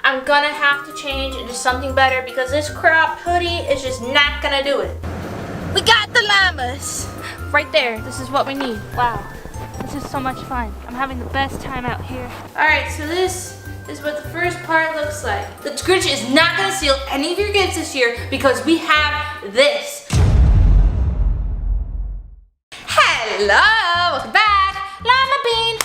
I'm gonna have to change into something better because this crop hoodie is just not gonna do it. We got the llamas right there. This is what we need. Wow, this is so much fun. I'm having the best time out here. All right, so this is what the first part looks like. The Grinch is not gonna steal any of your gifts this year because we have this. Hello, welcome back. Llama Bean,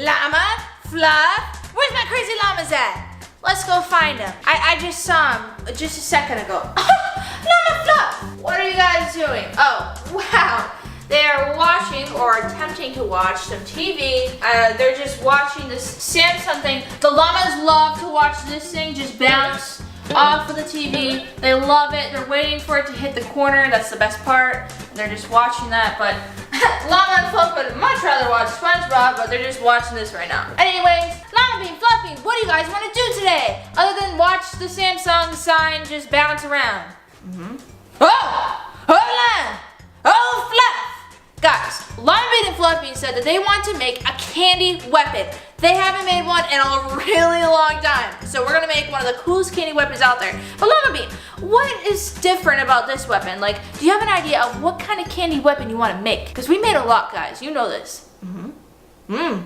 llama, fluff. Where's my crazy llamas at? Let's go find them. I just saw them just a second ago. Llama Fluff, what are you guys doing? Oh, wow. They are watching or attempting to watch some TV. They're just watching this Samsung thing. The llamas love to watch this thing just bounce off of the TV. They love it. They're waiting for it to hit the corner. That's the best part. They're just watching that, but Llama and Fluff would much rather watch SpongeBob, but they're just watching this right now. Anyways, Llama Bean, Fluff Bean, what do you guys want to do today? Other than watch the Samsung sign just bounce around. Oh! Hold on! Oh, Fluff! Guys, Llama Bean and Fluff Bean said that they want to make a candy weapon. They haven't made one in a really long time. So we're gonna make one of the coolest candy weapons out there. But Llama Bean, what is different about this weapon? Like, do you have an idea of what kind of candy weapon you want to make? Because we made a lot, guys. You know this. Oh,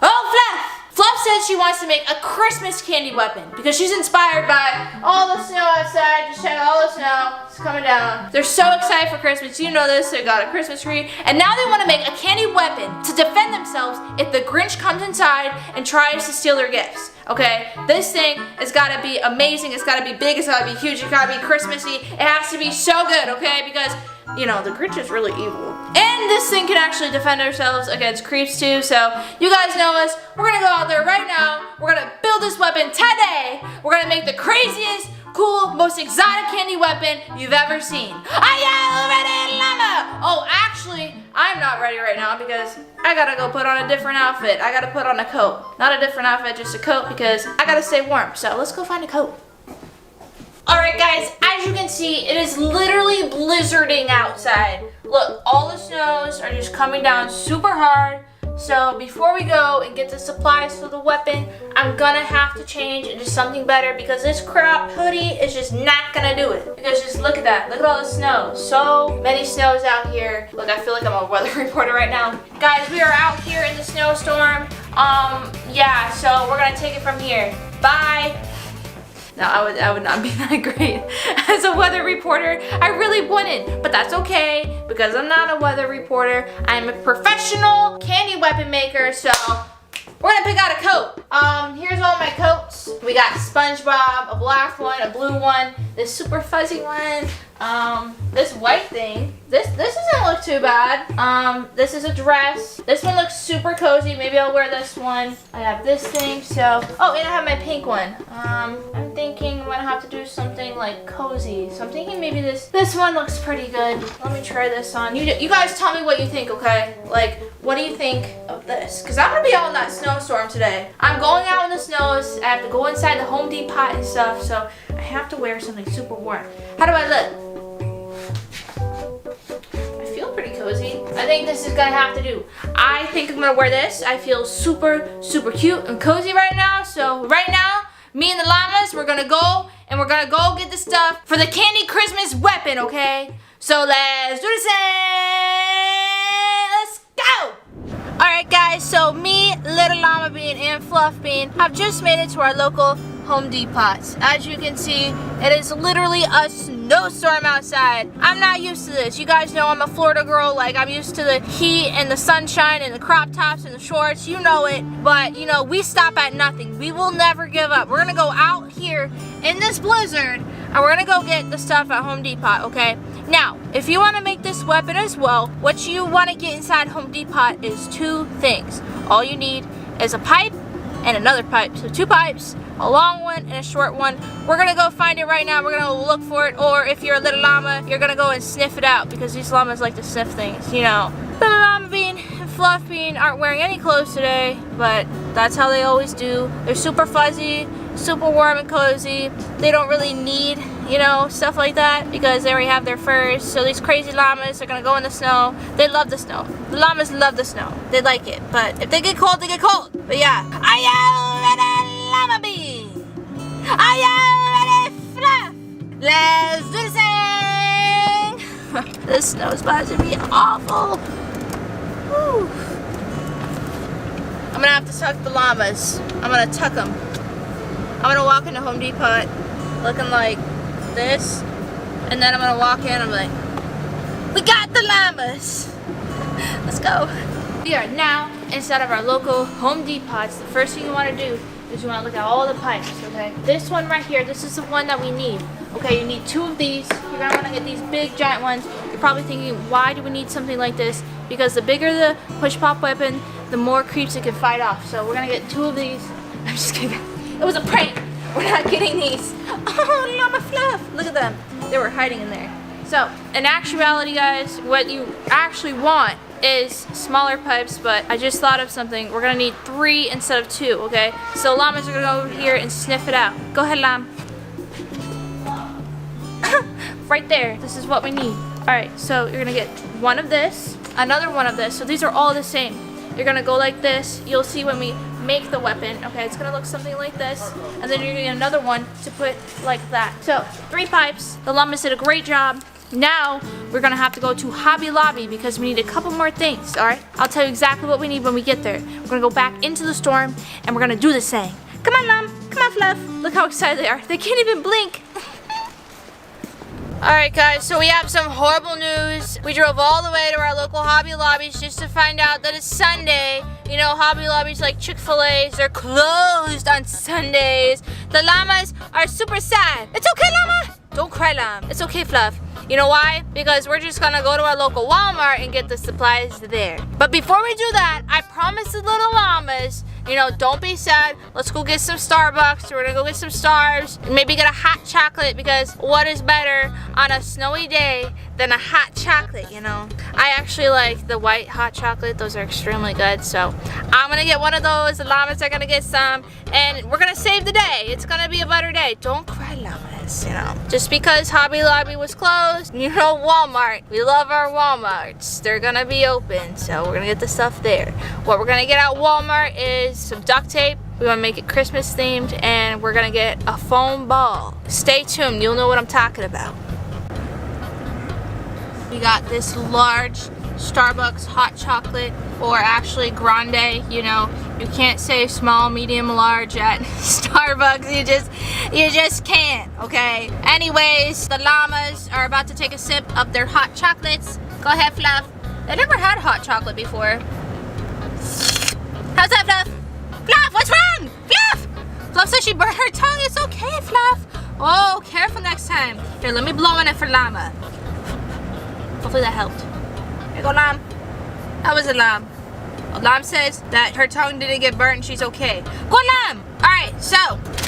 Fluff! Fluff says she wants to make a Christmas candy weapon because she's inspired by all the snow outside. Just check out all the snow. It's coming down. They're so excited for Christmas. You know this. They got a Christmas tree. And now they want to make a candy weapon to defend themselves if the Grinch comes inside and tries to steal their gifts. Okay? This thing has got to be amazing. It's got to be big. It's got to be huge. It's got to be Christmassy. It has to be so good, okay? Because, you know, the Grinch is really evil. And this thing can actually defend ourselves against creeps too, so you guys know us. We're gonna go out there right now. We're gonna build this weapon today. We're gonna make the craziest, cool, most exotic candy weapon you've ever seen. Are you ready, llama? Oh, actually, I'm not ready right now because I gotta go put on a different outfit. I gotta put on a coat. Not a different outfit, just a coat because I gotta stay warm. So let's go find a coat. Alright guys, as you can see, it is literally blizzarding outside. Look, all the snows are just coming down super hard. So before we go and get the supplies for the weapon, I'm gonna have to change into something better because this crop hoodie is just not gonna do it. Because just look at that, look at all the snow. So many snows out here. Look, I feel like I'm a weather reporter right now. Guys, we are out here in the snowstorm. Yeah, so we're gonna take it from here. Bye. No, I would not be that great as a weather reporter. I really wouldn't, but that's okay because I'm not a weather reporter. I'm a professional candy weapon maker, so we're gonna pick out a coat. Here's all my coats. We got SpongeBob, a black one, a blue one, this super fuzzy one, this white thing. This doesn't look too bad. This is a dress. This one looks super cozy. Maybe I'll wear this one. I have this thing, so. Oh, and I have my pink one. I'm thinking I'm gonna have to do something like cozy. So I'm thinking maybe this one looks pretty good. Let me try this on. You guys tell me what you think, okay? Like, what do you think of this? Because I'm gonna be out in that snowstorm today. I'm going out in the snows. I have to go inside the Home Depot and stuff, so I have to wear something super warm. How do I look? I feel pretty cozy. I think this is gonna have to do. I think I'm gonna wear this. I feel super, super cute and cozy right now. So right now, me and the llamas, we're gonna go and we're gonna go get the stuff for the candy Christmas weapon, okay? So let's do this thing. Let's go! Alright guys, so me, Little Llama Bean, and Fluff Bean have just made it to our local Home Depot. As you can see, it is literally a snowstorm outside. I'm not used to this. You guys know I'm a Florida girl. Like, I'm used to the heat and the sunshine and the crop tops and the shorts. You know it. But, you know, we stop at nothing. We will never give up. We're going to go out here in this blizzard and we're going to go get the stuff at Home Depot, okay? Now, if you want to make this weapon as well, what you want to get inside Home Depot is two things. All you need is a pipe and another pipe. So 2 pipes, a long one and a short one. We're gonna go find it right now. We're gonna look for it, or if you're a little llama, you're gonna go and sniff it out because these llamas like to sniff things, you know. Little Llama Bean and Fluff Bean aren't wearing any clothes today, but that's how they always do. They're super fuzzy, super warm and cozy. They don't really need, you know, stuff like that because they already have their furs. So these crazy llamas are gonna go in the snow. They love the snow. The llamas love the snow. They like it, but if they get cold, they get cold. But yeah, are you ready, This snow spot's gonna be awful. Whew. I'm gonna have to tuck the llamas. I'm gonna tuck them. I'm gonna walk into Home Depot looking like this, and then I'm gonna walk in and I'm like, we got the llamas. Let's go. We are now inside of our local Home Depot. The first thing you want to do is you want to look at all the pipes, okay? This one right here, this is the one that we need. Okay, you need 2 of these. You're gonna want to get these big giant ones. You're probably thinking, why do we need something like this? Because the bigger the push pop weapon, the more creeps it can fight off. So we're gonna get 2 of these. I'm just kidding. It was a prank. We're not getting these. Oh, llama fluff. Look at them. They were hiding in there. So, in actuality, guys, what you actually want is smaller pipes, but I just thought of something. We're gonna need 3 instead of 2, okay? So llamas are gonna go over here and sniff it out. Go ahead, lamb. Right there. This is what we need. Alright, so you're gonna get 1 of this, another 1 of this. So these are all the same. You're gonna go like this. You'll see when we make the weapon. Okay, it's gonna look something like this. And then you're gonna get another one to put like that. So 3 pipes. The llamas did a great job. Now we're gonna have to go to Hobby Lobby because we need a couple more things. Alright, I'll tell you exactly what we need when we get there. We're gonna go back into the storm and we're gonna do this thing. Come on, lamb. Come on, fluff. Look how excited they are. They can't even blink. Alright guys, so we have some horrible news. We drove all the way to our local Hobby Lobbies just to find out that it's Sunday. You know, Hobby Lobbies like Chick-fil-A's, they're closed on Sundays. The llamas are super sad. It's okay, llama. Don't cry, lamb. It's okay, fluff. You know why? Because we're just gonna go to our local Walmart and get the supplies there. But before we do that, I promised the little llamas, you know, don't be sad. Let's go get some Starbucks. We're gonna go get some Stars. Maybe get a hot chocolate because what is better on a snowy day than a hot chocolate, you know? I actually like the white hot chocolate. Those are extremely good. So I'm gonna get one of those. The llamas are gonna get some. And we're gonna save the day. It's gonna be a better day. Don't cry, llamas, you know? Just because Hobby Lobby was closed, you know, Walmart. We love our Walmarts. They're gonna be open. So we're gonna get the stuff there. What we're gonna get at Walmart is some duct tape. We want to make it Christmas themed, and we're gonna get a foam ball. Stay tuned, you'll know what I'm talking about. We got this large Starbucks hot chocolate, or actually grande, you know. You can't say small, medium, large at Starbucks. You just can't, okay? Anyways, the llamas are about to take a sip of their hot chocolates. Go ahead, Fluff. They never had hot chocolate before. How's that, Fluff? Fluff, what's wrong? Fluff! Fluff says she burned her tongue. It's okay, Fluff. Oh, careful next time. Here, let me blow on it for llama. Hopefully that helped. Here you go, lamb. That was a lamb. Lamb says that her tongue didn't get burnt and she's okay. Go, lamb! Alright, so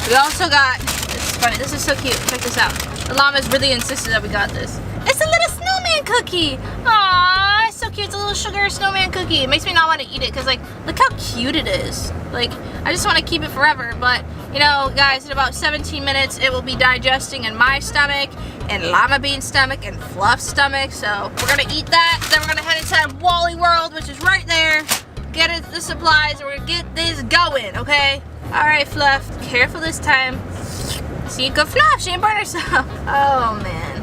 we also got, this is funny, this is so cute. Check this out. The llama's really insisted that we got this. It's a little snowman cookie. Aww, it's so cute. It's a little sugar snowman cookie. It makes me not want to eat it because, like, look how cute it is. Like, I just want to keep it forever. But, you know, guys, in about 17 minutes, it will be digesting in my stomach, and Llama Bean's stomach, and Fluff's stomach. So we're going to eat that. Then we're going to head inside Wally World, which is right there. Get it, the supplies, and we're going to get this going, okay? All right, Fluff. Careful this time. See you go, Fluff. She didn't burn herself. Oh, man.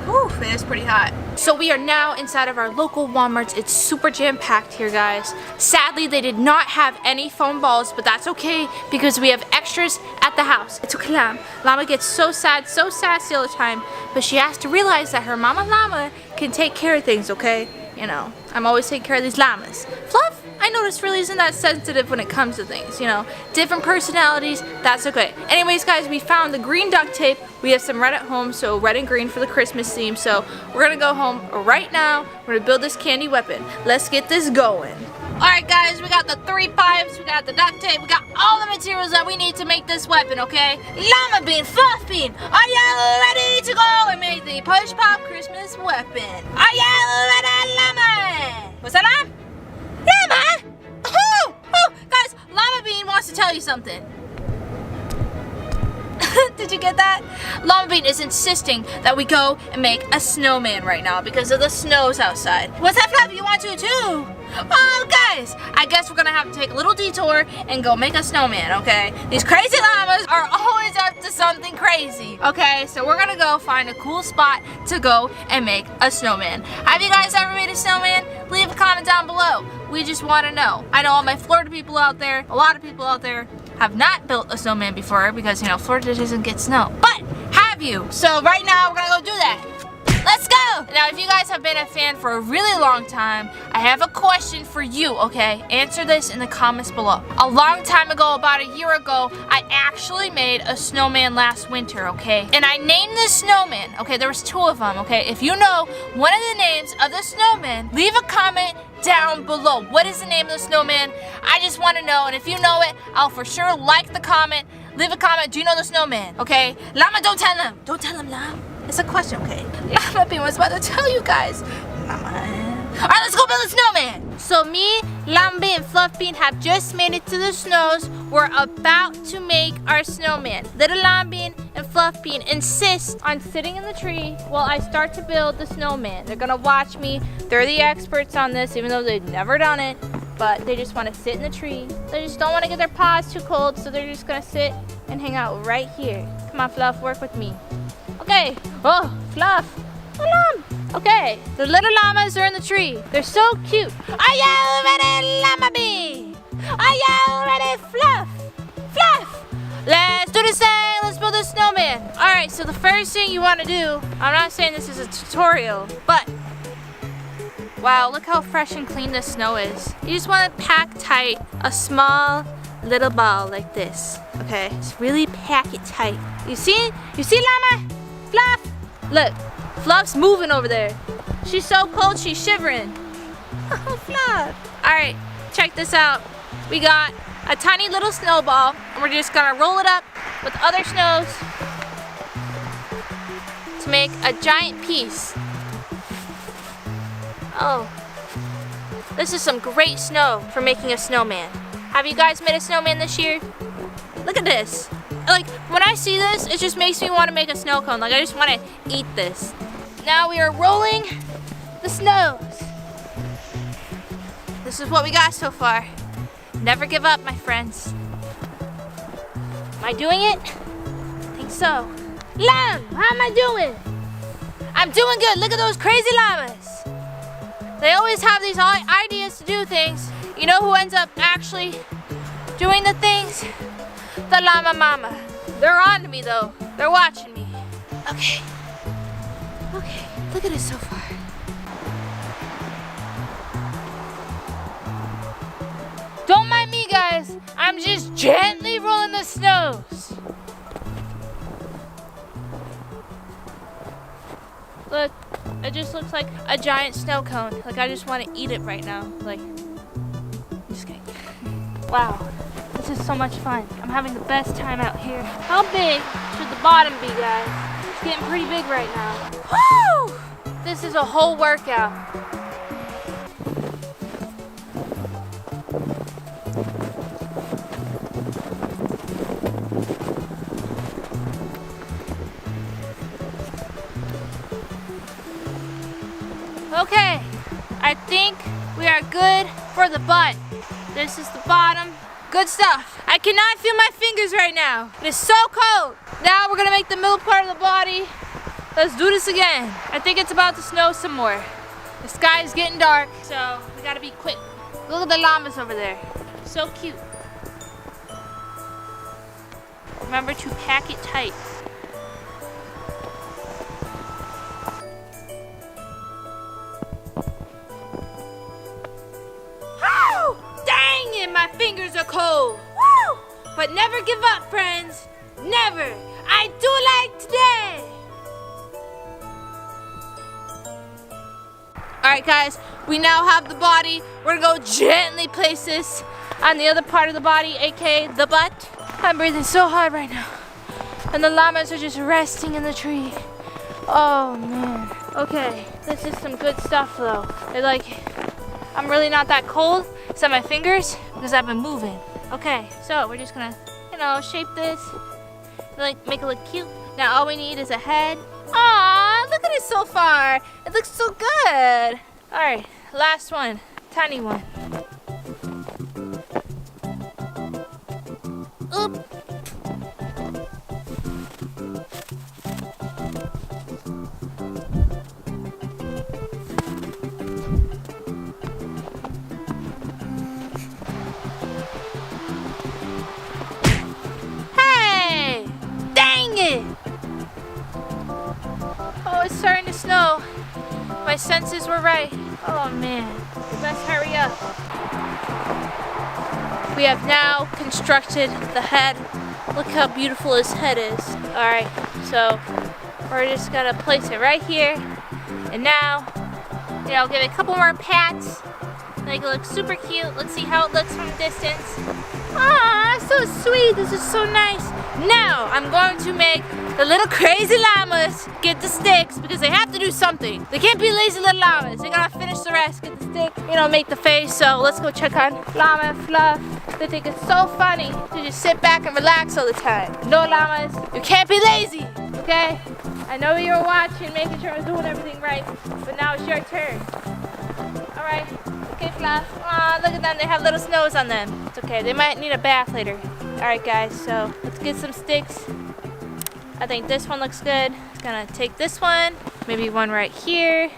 Whew, it is pretty hot. So we are now inside of our local Walmarts. It's super jam-packed here, guys. Sadly, they did not have any foam balls, but that's okay because we have extras at the house. It's okay, Llama. Llama gets so sad, so sassy all the time, but she has to realize that her mama llama can take care of things, okay? You know, I'm always taking care of these llamas. Fluff, I noticed, really isn't that sensitive when it comes to things, you know. Different personalities, that's okay. Anyways, guys, we found the green duct tape. We have some red at home, so red and green for the Christmas theme. So we're gonna go home right now. We're gonna build this candy weapon. Let's get this going. Alright, guys, we got the 3 pipes, we got the duct tape, we got all the materials that we need to make this weapon, okay? Llama Bean, Fluff Bean, are you ready to go and make the Push Pop Christmas weapon? Are you ready, Llama? What's that, Llama? Llama? Oh, guys, Llama Bean wants to tell you something. Did you get that? Llama Bean is insisting that we go and make a snowman right now because of the snows outside. What's that, Fluff? You want to too? Oh, guys, I guess we're gonna have to take a little detour and go make a snowman, okay? These crazy llamas are always up to something crazy. Okay, so we're gonna go find a cool spot to go and make a snowman. Have you guys ever made a snowman? Leave a comment down below. We just wanna know. I know all my Florida people out there, a lot of people out there have not built a snowman before because, you know, Florida doesn't get snow. But have you? So right now we're gonna go do that. Let's go! Now, if you guys have been a fan for a really long time, I have a question for you, okay? Answer this in the comments below. A long time ago, about a year ago, I actually made a snowman last winter, okay? And I named this snowman, okay? There was 2 of them, okay? If you know one of the names of the snowman, leave a comment down below. What is the name of the snowman? I just want to know, and if you know it, I'll for sure like the comment. Leave a comment. Do you know the snowman? Okay? Llama, don't tell him. Don't tell him, Llama. It's a question, okay? Llama Bean was about to tell you guys. Llama. All right, let's go build a snowman. So me, Llama Bean, and Fluff Bean have just made it to the snows. We're about to make our snowman. Little Llama Bean and Fluff Bean insist on sitting in the tree while I start to build the snowman. They're gonna watch me. They're the experts on this, even though they've never done it. But they just want to sit in the tree. They just don't want to get their paws too cold, so they're just gonna sit and hang out right here. Come on, Fluff, work with me. Okay. Oh, Fluff. Llama. Okay. The little llamas are in the tree. They're so cute. Are you ready, Llama Bee? Are you ready, Fluff? Fluff. Let's do this thing. Let's build a snowman. All right. So the first thing you want to do. I'm not saying this is a tutorial, but wow, look how fresh and clean the snow is. You just want to pack tight a small little ball like this. Okay. Just really pack it tight. You see? You see, Llama? Fluff! Look, Fluff's moving over there. She's so cold, she's shivering. Oh, Fluff. All right, check this out. We got a tiny little snowball, and we're just gonna roll it up with other snows to make a giant piece. Oh, this is some great snow for making a snowman. Have you guys made a snowman this year? Look at this. Like, when I see this, it just makes me want to make a snow cone. Like, I just want to eat this. Now we are rolling the snows. This is what we got so far. Never give up, my friends. Am I doing it? I think so. Lamb, how am I doing? I'm doing good. Look at those crazy llamas. They always have these ideas to do things. You know who ends up actually doing the things? The llama mama. They're on to me though. They're watching me. Okay. Okay. Look at it so far. Don't mind me, guys. I'm just gently rolling the snows. Look, it just looks like a giant snow cone. Like I just want to eat it right now. Like, I'm just kidding. Wow. This is so much fun. I'm having the best time out here. How big should the bottom be, guys? It's getting pretty big right now. Woo! This is a whole workout. Okay, I think we are good for the butt. This is the bottom. Good stuff. I cannot feel my fingers right now. It is so cold. Now we're gonna make the middle part of the body. Let's do this again. I think it's about to snow some more. The sky is getting dark, so we gotta be quick. Look at the llamas over there. So cute. Remember to pack it tight. My fingers are cold. Woo! But never give up, friends. Never. I do like today. All right, guys. We now have the body. We're gonna go gently place this on the other part of the body, aka the butt. I'm breathing so hard right now, and the llamas are just resting in the tree. Oh man. Okay, this is some good stuff though. They're like, I'm really not that cold. Except my fingers, because I've been moving. Okay, so we're just gonna, you know, shape this, like make it look cute. Now all we need is a head. Aww, look at it so far. It looks so good. All right, last one. tiny one. Oop. Hey! Dang it! Oh, it's starting to snow. My senses were right. Oh man, we must hurry up. We have now constructed the head. Look how beautiful his head is. Alright, so we're just gonna place it right here. And now, give it a couple more pats. Make it look super cute. Let's see how it looks from a distance. Aw, so sweet. This is so nice. Now, I'm going to make the little crazy llamas get the sticks because they have to do something. They can't be lazy little llamas. They gotta finish the rest, get the stick, make the face. So let's go check on Llama Fluff. They think it's so funny to just sit back and relax all the time. No llamas, you can't be lazy, okay? I know you were watching, making sure I was doing everything right, but now it's your turn. All right, okay, Fluff. Aw, look at them, they have little snows on them. It's okay, they might need a bath later. All right, guys, so let's get some sticks. I think this one looks good. Just gonna take this one, maybe one right here.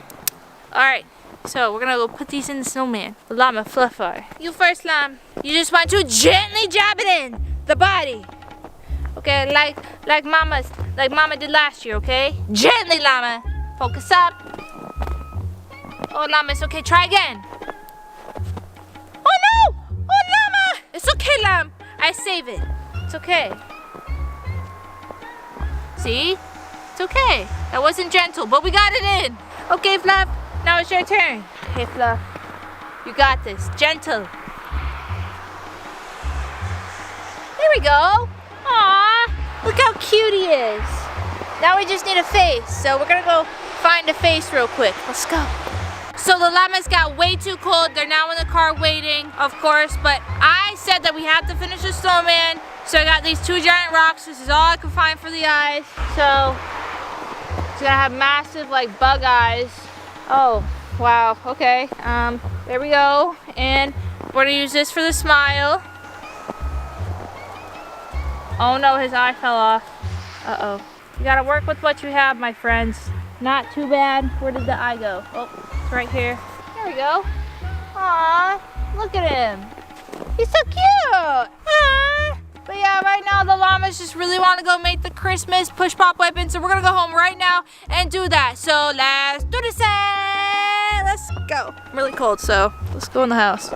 All right, so we're gonna go put these in the snowman. The Llama Fluffer. You first, Llama. You just want to gently jab it in the body. Okay, like Mama did last year, okay? Gently, Llama. Focus up. Oh, Llama, it's okay. Try again. Oh no! Oh, Llama! It's okay, Llama. I save it. It's okay. See? It's okay. That wasn't gentle, but we got it in. Okay, Fluff. Now it's your turn. Okay, Fluff. You got this. Gentle. There we go. Aww. Look how cute he is. Now we just need a face. So we're going to go find a face real quick. Let's go. So the llamas got way too cold. They're now in the car waiting, of course. But I said that we have to finish the snowman. So I got these 2 giant rocks. This is all I could find for the eyes. So it's gonna have massive bug eyes. Oh, wow, okay. There we go. And we're gonna use this for the smile. Oh no, his eye fell off. Uh-oh. You gotta work with what you have, my friends. Not too bad. Where did the eye go? Oh, it's right here. There we go. Aww, look at him. He's so cute. Aww. But yeah, right now the llamas just really want to go make the Christmas push pop weapon. So we're going to go home right now and do that. So let's do this. Let's go. I'm really cold, so let's go in the house.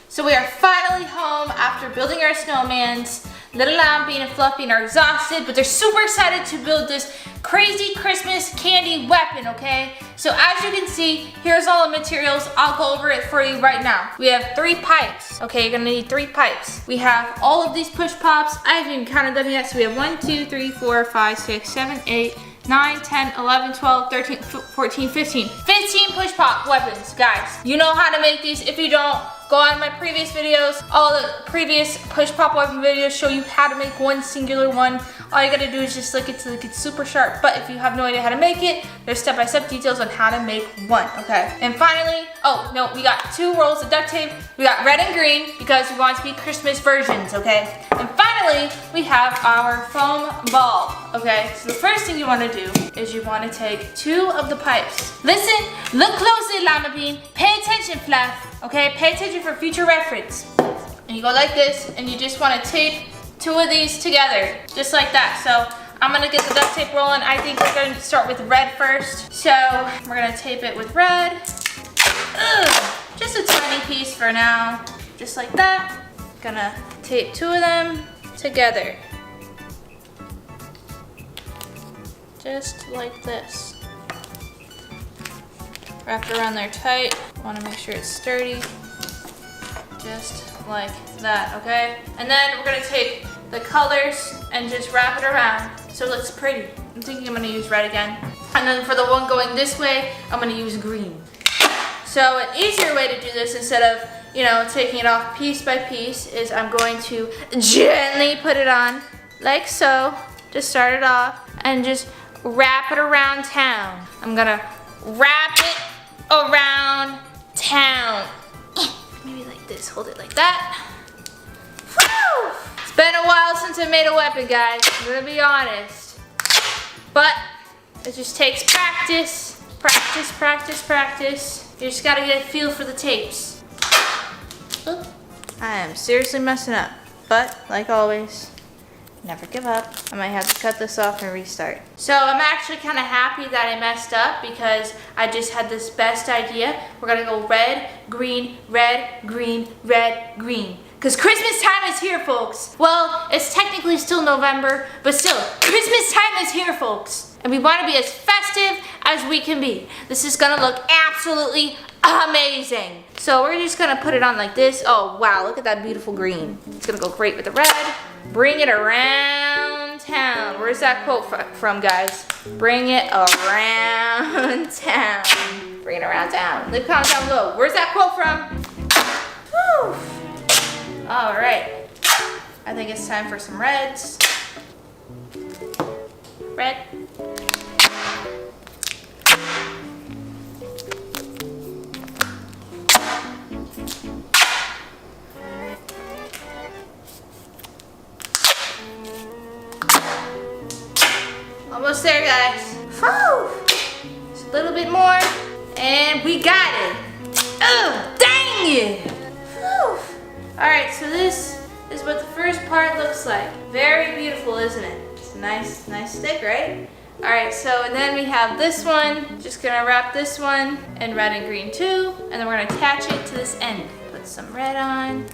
So we are finally home after building our snowmans. Little Lampy and Fluffy are exhausted, but they're super excited to build this crazy Christmas candy weapon, okay? So as you can see, here's all the materials. I'll go over it for you right now. We have 3 pipes, okay? You're gonna need 3 pipes. We have all of these push pops. I haven't even counted them yet. So we have 1, 2, 3, 4, 5, 6, 7, 8, 9, 10, 11, 12, 13, 14, 15. 15 push pop weapons, guys. You know how to make these. If you don't, go on my previous videos. All the previous push pop weapon videos show you how to make one singular one. All you gotta do is just lick it till it gets super sharp. But if you have no idea how to make it, there's step-by-step details on how to make one, okay? And finally, oh no, we got 2 rolls of duct tape. We got red and green because we want it to be Christmas versions, okay? And finally, we have our foam ball, okay? So the first thing you wanna do is you wanna take 2 of the pipes. Listen, look closely, Llama Bean. Pay attention, Fluff, okay? Pay attention for future reference. And you go like this, and you just wanna tape 2 of these together, just like that. So I'm gonna get the duct tape rolling. I think we're gonna start with red first. So we're gonna tape it with red. Ugh, just a tiny piece for now, just like that. Gonna tape 2 of them together. Just like this. Wrap it around there tight. Wanna make sure it's sturdy. Just like that, okay? And then we're gonna take the colors and just wrap it around so it looks pretty. I'm thinking I'm gonna use red again. And then for the one going this way, I'm gonna use green. So an easier way to do this instead of, taking it off piece by piece is I'm going to gently put it on like so. Just start it off and just wrap it around town. I'm gonna wrap it around town. Maybe like this, hold it like that. Woo! It's been a while since I made a weapon, guys. I'm gonna be honest. But it just takes practice. Practice, practice, practice. You just gotta get a feel for the tapes. Oop. I am seriously messing up. But, like always, never give up. I might have to cut this off and restart. So I'm actually kind of happy that I messed up because I just had this best idea. We're gonna go red, green, red, green, red, green. Because Christmas time is here, folks. Well, it's technically still November, but still, Christmas time is here, folks. And we want to be as festive as we can be. This is gonna look absolutely amazing. So we're just gonna put it on like this. Oh, wow, look at that beautiful green. It's gonna go great with the red. Bring it around town. Where's that quote from, guys? Bring it around town. Bring it around town. Leave a comment down below. Where's that quote from? Whew. All right. I think it's time for some reds. Red. Almost there, guys. Whew. Just a little bit more, and we got it. Oh, dang it. Whew. All right, so this is what the first part looks like. Very beautiful, isn't it? It's a nice stick, right? All right, so and then we have this one. Just gonna wrap this one in red and green too, and then we're gonna attach it to this end. Put some red on.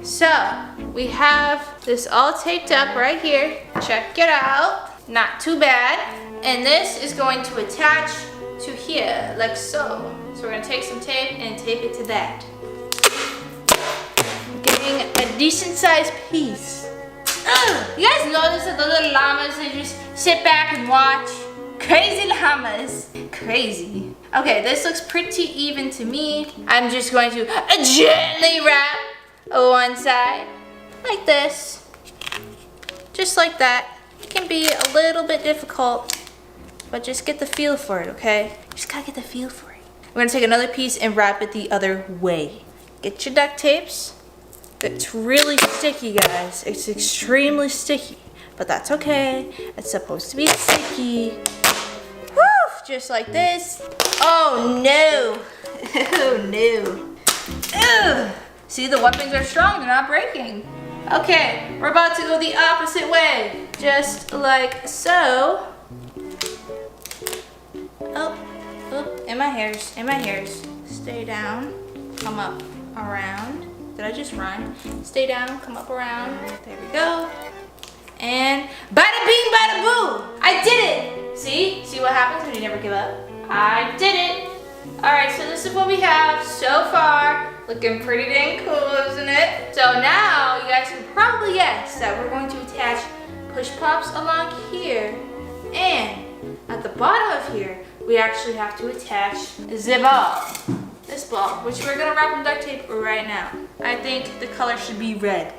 So, we have this all taped up right here. Check it out. Not too bad. And this is going to attach to here, like so. So we're gonna take some tape and tape it to that. Getting a decent sized piece. You guys notice that the little llamas, they just sit back and watch? Crazy llamas. Crazy. Okay, this looks pretty even to me. I'm just going to gently wrap one side like this, just like that. It can be a little bit difficult, but just get the feel for it, okay? Just gotta get the feel for it. We're gonna take another piece and wrap it the other way. Get your duct tapes. It's really sticky, guys. It's extremely sticky, but that's okay. It's supposed to be sticky. Woo! Just like this. Oh no! Oh no! Ugh! See, the weapons are strong, they're not breaking. Okay, we're about to go the opposite way. Just like so. Oh, in my hairs. Stay down, come up, around. Did I just rhyme? Stay down, come up, around. There we go. And bada bing, bada boo! I did it! See what happens when you never give up? I did it! All right, so this is what we have so far. Looking pretty dang cool, isn't it? So now you guys can probably guess that we're going to attach push pops along here. And at the bottom of here, we actually have to attach the ball. This ball, which we're gonna wrap in duct tape right now. I think the color should be red.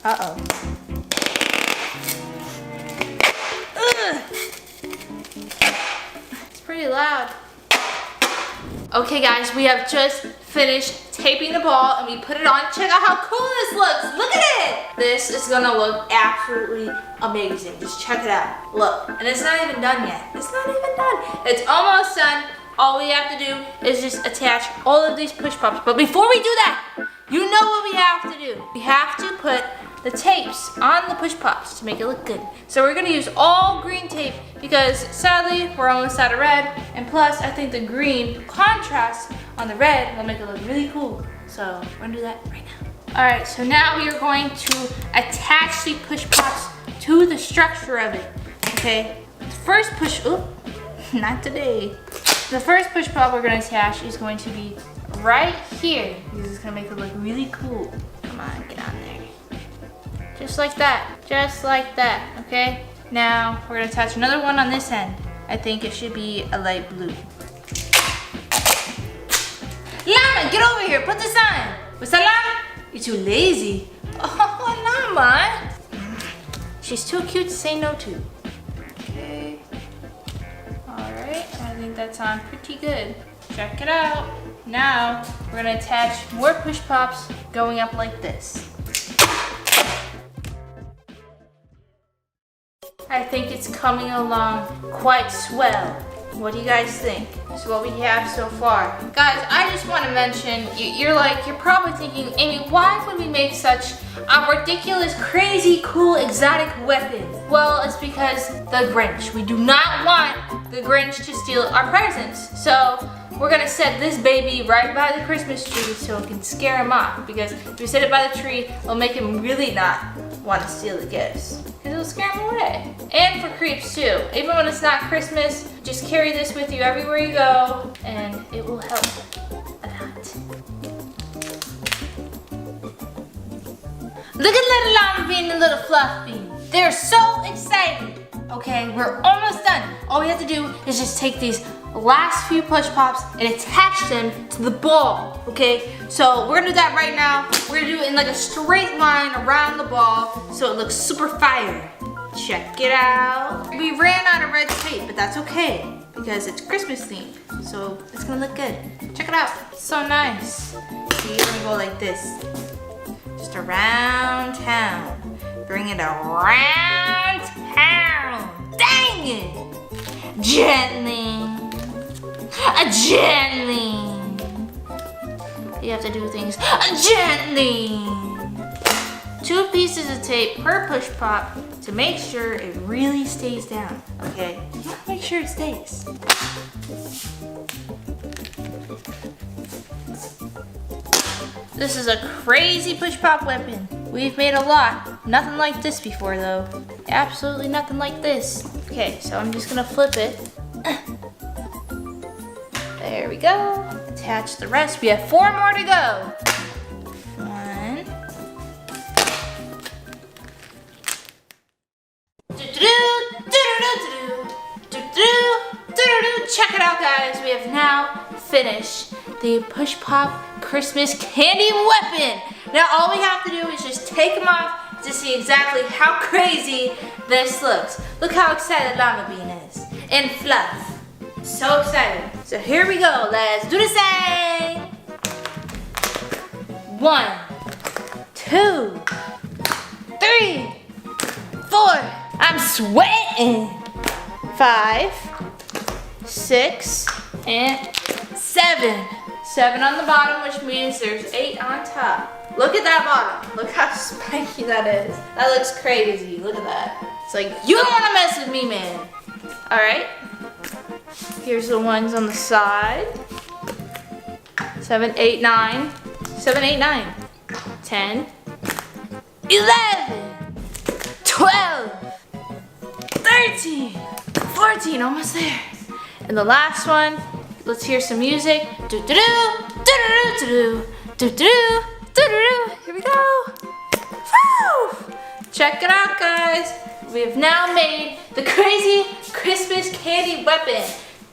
Uh-oh. Pretty loud. Okay guys, we have just finished taping the ball and we put it on. Check out how cool this looks. Look at it. This is gonna look absolutely amazing. Just check it out. Look, and it's not even done yet. It's not even done. It's almost done. All we have to do is just attach all of these push pops. But before we do that, you know what we have to do. We have to put the tapes on the push pops to make it look good. So we're gonna use all green tape because sadly we're almost out of red, and plus I think the green contrast on the red will make it look really cool. So we're gonna do that right now. All right, so now we are going to attach the push pops to the structure of it. Okay, the first push, not today. The first push pop we're gonna attach is going to be right here. This is gonna make it look really cool. Come on, get on there. Just like that, okay? Now, we're gonna attach another one on this end. I think it should be a light blue. Llama, get over here, put this on. What's that, Llama? You're too lazy. Oh, Llama. She's too cute to say no to. Okay. All right, I think that's on pretty good. Check it out. Now, we're gonna attach more push pops going up like this. I think it's coming along quite swell. What do you guys think? This is what we have so far. Guys, I just want to mention, you're probably thinking, Amy, why would we make such a ridiculous, crazy, cool, exotic weapon? Well, it's because the Grinch. We do not want the Grinch to steal our presents. So we're gonna set this baby right by the Christmas tree so it can scare him off. Because if we set it by the tree, it'll make him really not want to steal the gifts. Because it'll scare him away. And for creeps too. Even when it's not Christmas, just carry this with you everywhere you go and it will help a lot. Look at little Llama Bean and little Fluff Bean. They're so excited. Okay, we're almost done. All we have to do is just take these last few push pops and attach them to the ball, okay? So we're gonna do that right now. We're gonna do it in like a straight line around the ball so it looks super fire. Check it out. We ran out of red tape, but that's okay because it's Christmas themed, so it's gonna look good. Check it out, it's so nice. So you're gonna go like this, just around town. Bring it around town. Dang it! Gently. Gently. You have to do things gently. 2 pieces of tape per push pop to make sure it really stays down, okay? You have to make sure it stays. This is a crazy push pop weapon. We've made a lot. Nothing like this before though. Absolutely nothing like this. Okay, so I'm just gonna flip it. There we go. Attach the rest. We have 4 more to go. 1. Check it out, guys. We have now finished the push pop Christmas candy weapon. Now all we have to do is just take them off to see exactly how crazy this looks. Look how excited Llama Bean is. And Fluff. So excited. So here we go. Let's do the same. 1, 2, 3, 4. I'm sweating. 5, 6, and 7. 7 on the bottom, which means there's 8 on top. Look at that bottom. Look how spiky that is. That looks crazy. Look at that. It's like, you don't want to mess with me, man. All right. Here's the ones on the side. 7, 8, 9. 7, 8, 9. 10, 11, 12, 13, 14, almost there. And the last one, let's hear some music. Do do do, do do do do do do do. Here we go. Woo! Check it out, guys. We have now made the crazy Christmas candy weapon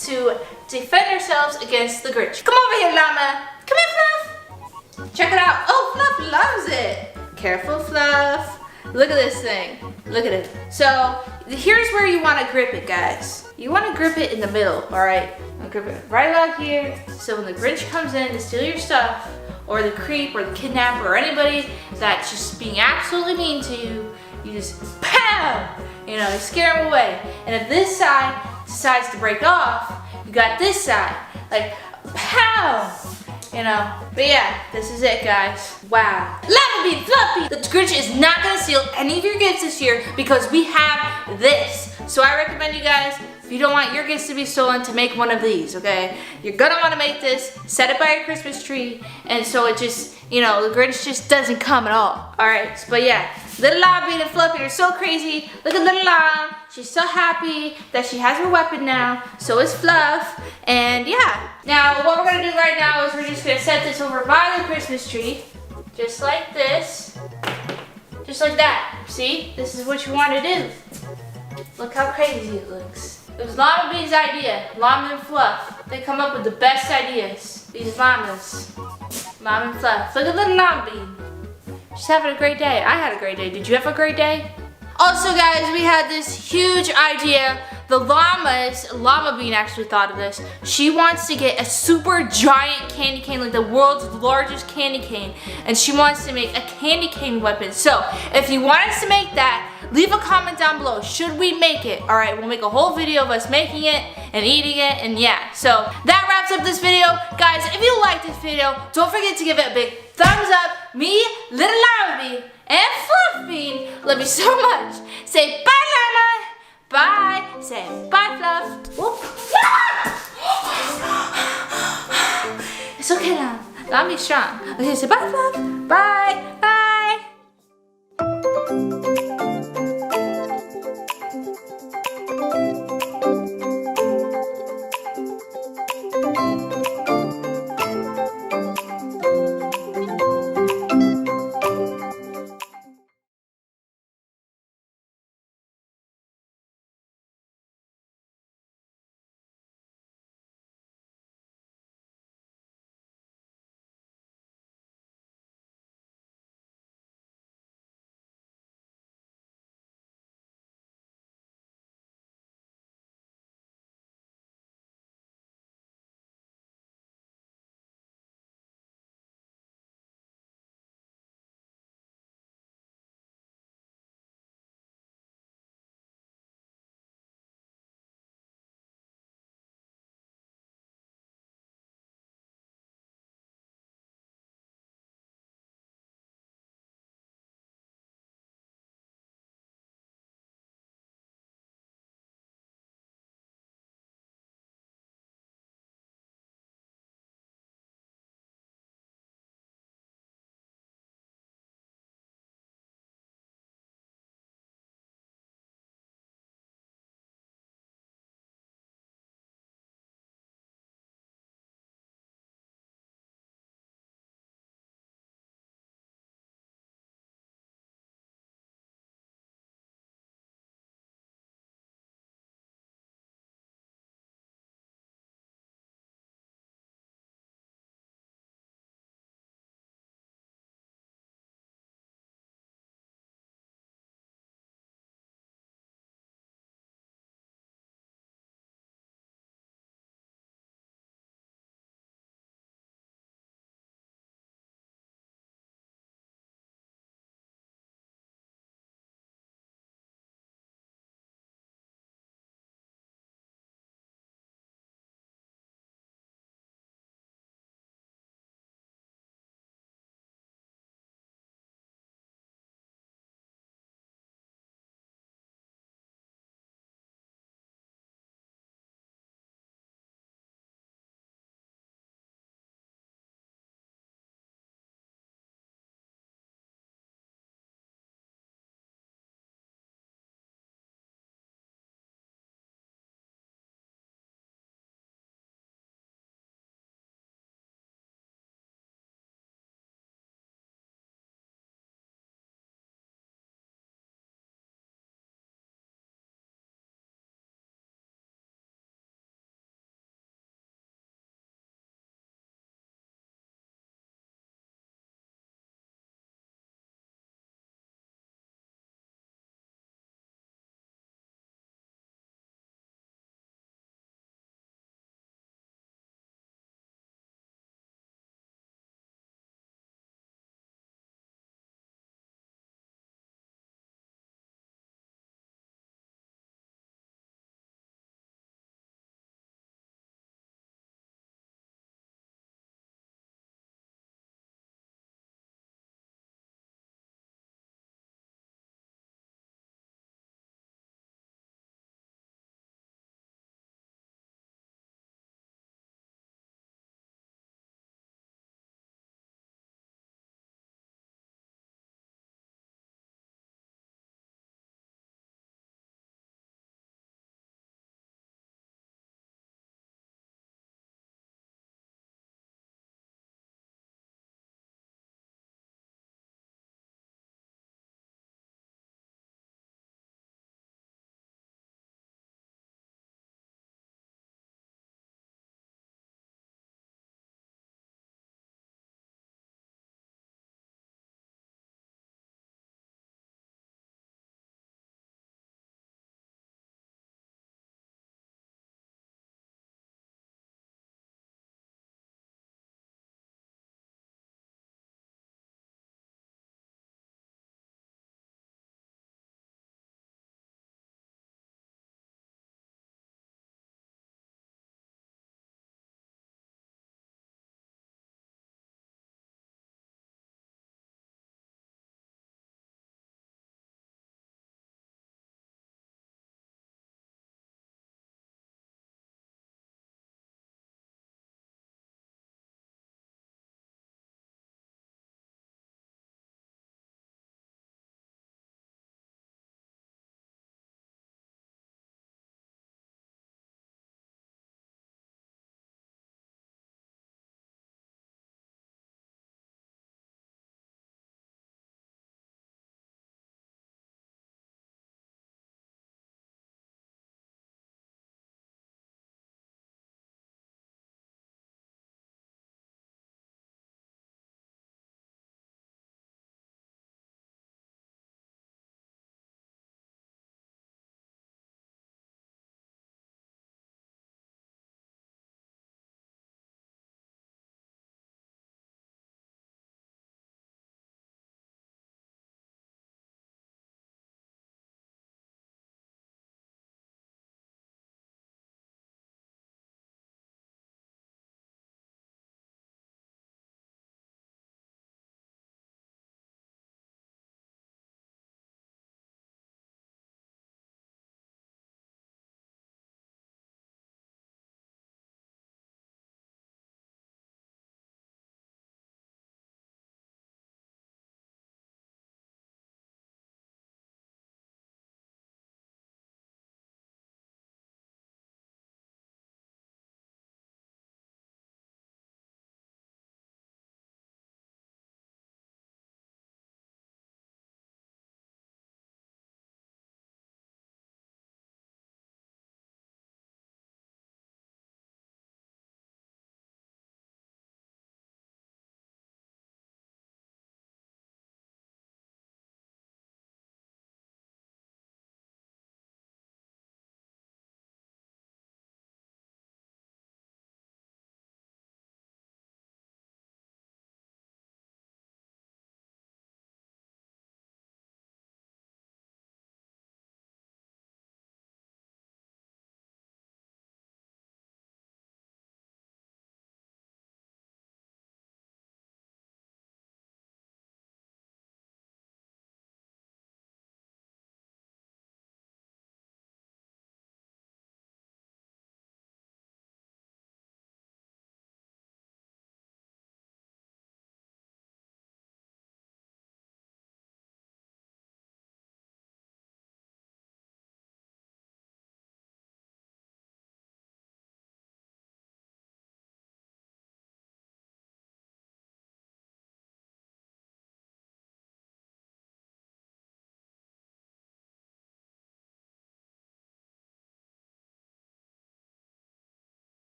to defend ourselves against the Grinch. Come over here, Llama. Come here, Fluff. Check it out. Oh, Fluff loves it. Careful, Fluff. Look at this thing. Look at it. So here's where you want to grip it, guys. You want to grip it in the middle, all right? Grip it right about here. So when the Grinch comes in to steal your stuff, or the creep, or the kidnapper, or anybody that's just being absolutely mean to you, you just pow! You know, you scare them away. And if this side decides to break off, you got this side, like pow! You know, but yeah, this is it, guys. Wow. Llama Bean, Fluffy! The Grinch is not gonna steal any of your gifts this year because we have this. So I recommend you guys, if you don't want your gifts to be stolen, to make one of these, okay? You're gonna wanna make this, set it by your Christmas tree, and so it just, you know, the Grinch just doesn't come at all. All right, but yeah, Little Llama Bean and Fluffy are so crazy. Look at Little Llama. She's so happy that she has her weapon now. So is Fluff. And yeah. Now, what we're gonna do right now is we're just gonna set this over by the Christmas tree. Just like this. Just like that. See? This is what you want to do. Look how crazy it looks. It was Llama Bean's idea. Llama and Fluff. They come up with the best ideas. These llamas. Llama and Fluff. Look at Little Llama Bean. She's having a great day. I had a great day. Did you have a great day? Also, guys, we had this huge idea. The Llama Bean actually thought of this. She wants to get a super giant candy cane, like the world's largest candy cane, and she wants to make a candy cane weapon. So, if you want us to make that, leave a comment down below. Should we make it? All right, we'll make a whole video of us making it and eating it, and yeah. So, that wraps up this video. Guys, if you liked this video, don't forget to give it a big thumbs up. Me, Little Llama Bean, and Fluff Bean love you so much. Say bye, Llama. Bye. Say bye, Fluff. Whoop. It's okay, Llama. Llama be strong. Okay, say bye, Fluff.